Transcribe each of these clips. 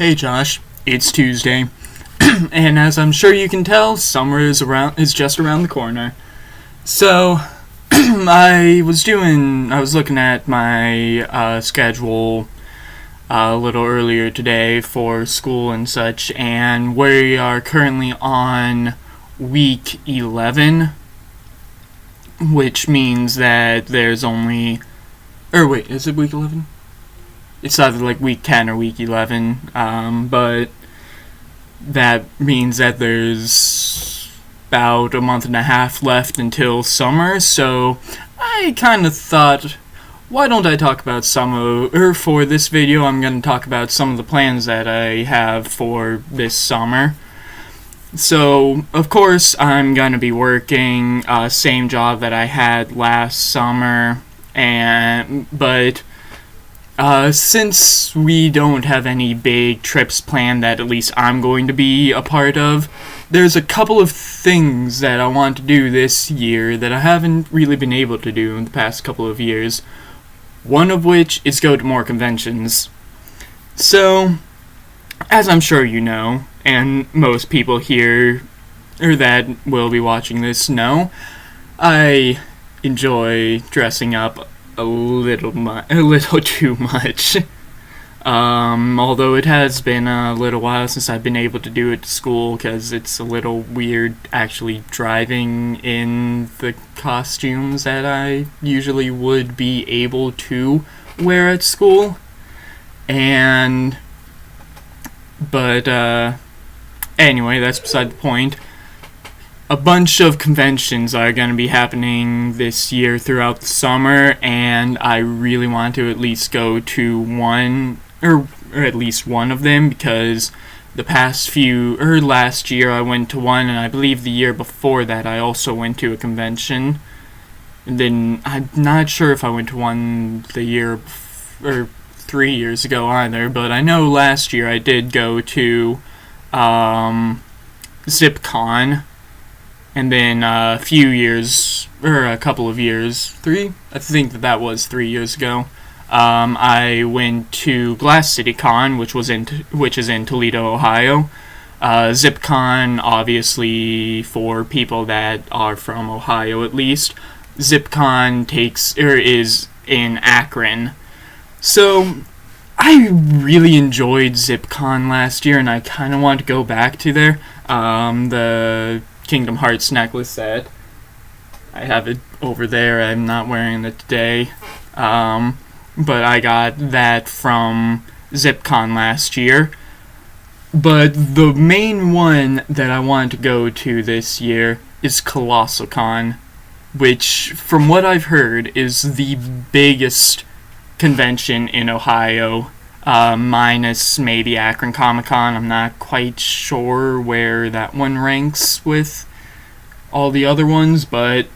Hey Josh, it's Tuesday, and as I'm sure you can tell, summer is just around the corner. So, I was looking at my schedule a little earlier today for school and such, and we are currently on week 11, which means that there's only, is it week 11? It's either like week 10 or week 11, but that means that there's about a month and a half left until summer, so I kind of thought, why don't I talk about for this video I'm going to talk about some of the plans that I have for this summer. So, of course, I'm going to be working same job that I had last summer, but since we don't have any big trips planned that at least I'm going to be a part of, there's a couple of things that I want to do this year that I haven't really been able to do in the past couple of years. One of which is go to more conventions. So, as I'm sure you know, and most people here or that will be watching this know, I enjoy dressing up a little too much. Although it has been a little while since I've been able to do it to school, because it's a little weird actually driving in the costumes that I usually would be able to wear at school. But anyway, that's beside the point. A bunch of conventions are going to be happening this year throughout the summer, and I really want to at least go to one, or at least one of them, because last year I went to one, and I believe the year before that I also went to a convention. And then I'm not sure if I went to one the year or 3 years ago either, but I know last year I did go to Zipkin. And then a couple of years, I think that was 3 years ago, I went to Colossalcon, which is in Toledo, Ohio. Zipkin, obviously, for people that are from Ohio at least, Zipkin is in Akron. So, I really enjoyed Zipkin last year, and I kind of want to go back to there. The Kingdom Hearts necklace set, I have it over there. I'm not wearing it today, but I got that from Zipkin last year. But the main one that I want to go to this year is Colossalcon, which, from what I've heard, is the biggest convention in Ohio, minus maybe Akron Comic-Con. I'm not quite sure where that one ranks with all the other ones, but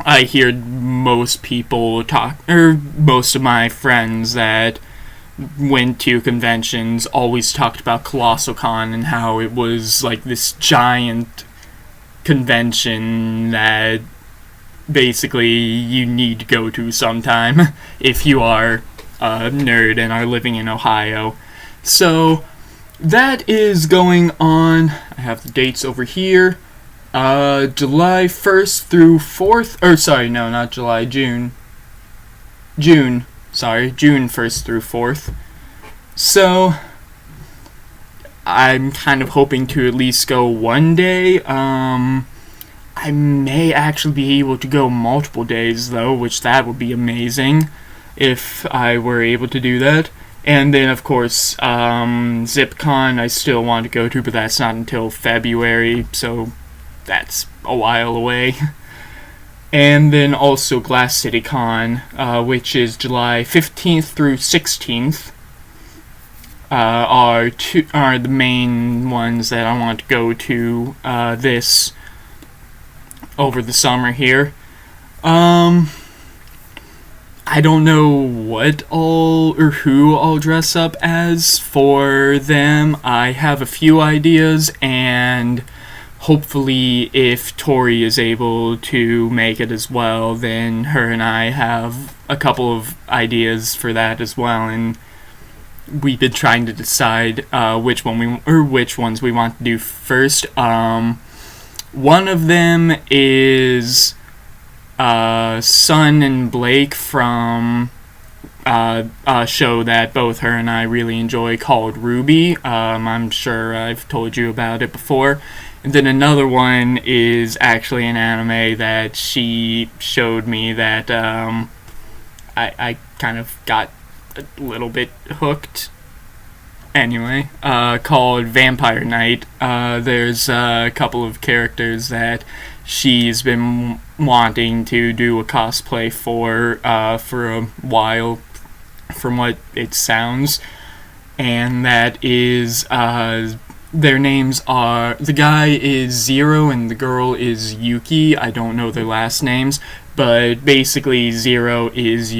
I hear most of my friends that went to conventions always talked about Colossalcon and how it was like this giant convention that basically you need to go to sometime if you are a nerd and are living in Ohio. So that is going on. I have the dates over here. July 1st through 4th, June 1st through 4th. So I'm kind of hoping to at least go one day. I may actually be able to go multiple days though, which that would be amazing if I were able to do that. And then, of course, Zipkin I still want to go to, but that's not until February, so that's a while away. And then also Glass City Con, which is July 15th through 16th, are the main ones that I want to go to over the summer here. I don't know what who I'll dress up as for them. I have a few ideas, and hopefully if Tori is able to make it as well, then her and I have a couple of ideas for that as well, and we've been trying to decide which ones we want to do first. One of them is Sun and Blake from a show that both her and I really enjoy called Ruby. I'm sure I've told you about it before. And then another one is actually an anime that she showed me that I kind of got a little bit hooked. Anyway, called Vampire Knight. There's a couple of characters that she's been wanting to do a cosplay for a while, from what it sounds. And that is, their names are, the guy is Zero and the girl is Yuki. I don't know their last names, but basically Zero is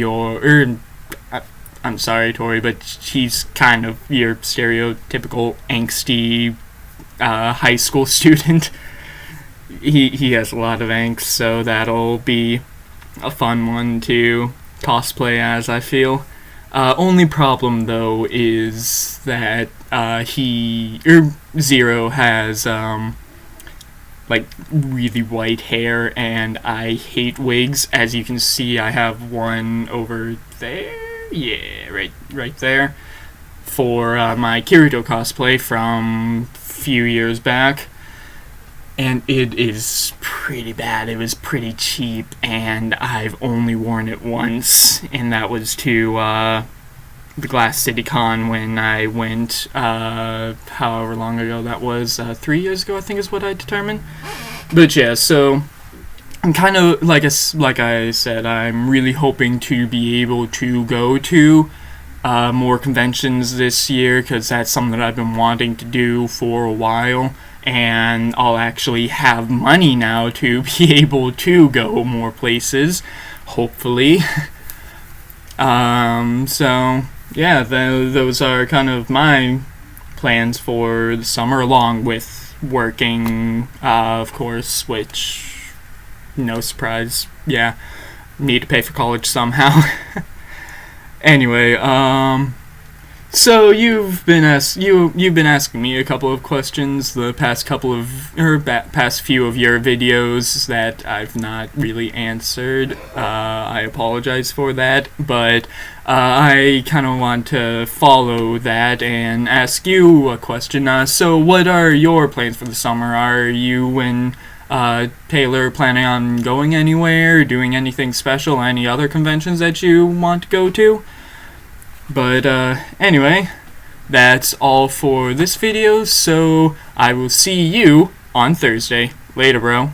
I'm sorry, Tori, but she's kind of your stereotypical angsty high school student. He has a lot of angst, so that'll be a fun one to cosplay as, I feel. Only problem, though, is that Zero has like really white hair, and I hate wigs. As you can see, I have one over there. Yeah, right there, for my Kirito cosplay from a few years back, and it is pretty bad. It was pretty cheap, and I've only worn it once, and that was to the Glass City Con when I went, however long ago that was, 3 years ago I think is what I determined. But yeah, so I'm kind of, like I said, I'm really hoping to be able to go to more conventions this year, because that's something that I've been wanting to do for a while, and I'll actually have money now to be able to go more places, hopefully. So, yeah, those are kind of my plans for the summer, along with working, of course, which, no surprise, yeah, need to pay for college somehow. Anyway, so you've been asking me a couple of questions the past past few of your videos that I've not really answered. I apologize for that, but I kind of want to follow that and ask you a question. So what are your plans for the summer? Are you and Taylor planning on going anywhere, doing anything special, any other conventions that you want to go to? But anyway, that's all for this video, so I will see you on Thursday. Later, bro.